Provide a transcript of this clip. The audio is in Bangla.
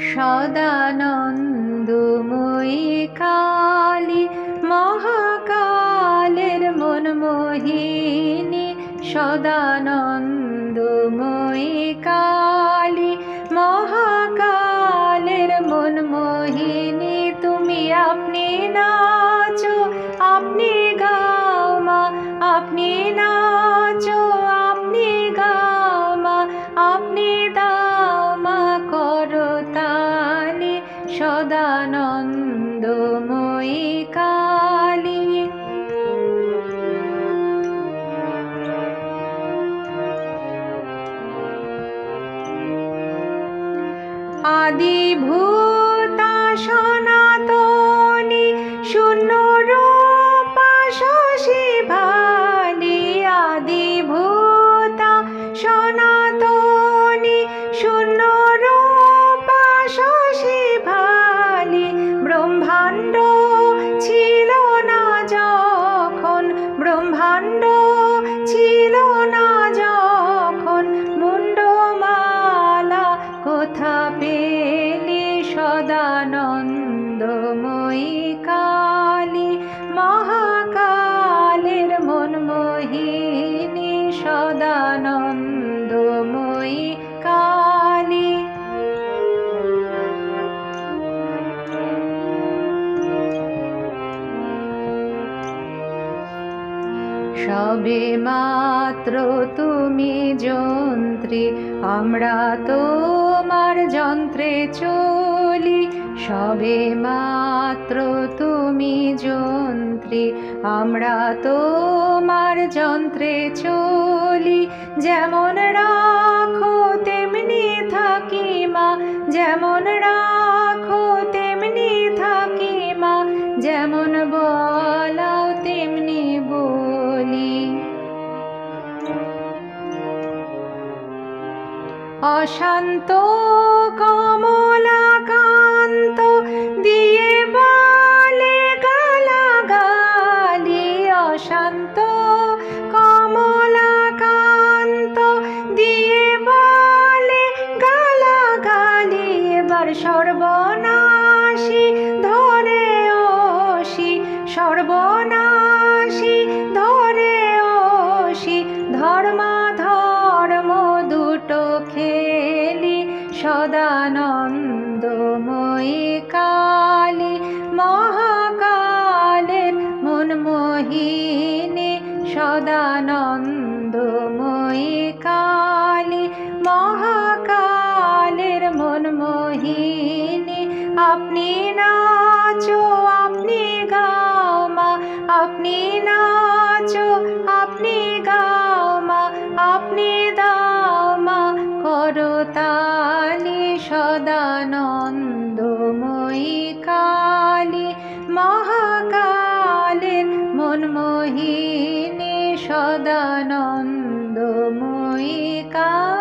সদানন্দময়ী কালী মহাকালের মনমোহিনী, সদানন্দময়ী কালী মহাকালের মনমোহিনী। তুমি আপনি নাচো আপনি গাও মা, আপনি নাচো আপনি গাও মা, আপনি দাও মা করতালি, সদানন্দময়ী কালী। আদিভূতা সনাতনী শূন্য রূপা শশী ভালি, আদিভূতা সনাতনী শূন্য রূপা শশী ভালি। ব্রহ্মাণ্ড ছিল না যখন, ব্রহ্মাণ্ড ছিল না যখন, মুন্ডমালা কোথা পেলি, সদানন্দময়ী কালী মহাকালের মনমোহিনী, সদানন্দময়ী কালী। সবে মাত্র তুমি যন্ত্রী, আমরা তোমার যন্ত্রে চলি। সবে মাত্র তুমি যন্ত্রী, আমরা তোমার যন্ত্রে চলি। যেমন রাখো তেমনি থাকি মা, যেমন রাখো তেমনি থাকি মা, যেমন বলাও তেমনি বলি। অশান্ত কমলাকান্ত দিয়ে বলে গালাগালি, অশান্ত কমলাকান্ত দিয়ে বলে গালাগালি। এবার সর্বনাশী ধরে ওষি, সর্বনাশী ধরে ওষি, ধর্মাধর্ম দুটো খেলি, সদানন্দময়ী কালী মহাকালের মনমোহিনী, সদানন্দময়ী কালী মহাকালের মনমোহিনী। আপনি নাচো আপনি গাও মা, আপনি নাচো আপনি গাও মা, আপনি দাও মা করতালি, সদানন্দময়ী কালী মহাকালের মনমোহিনী, সদানন্দময়ী কালী।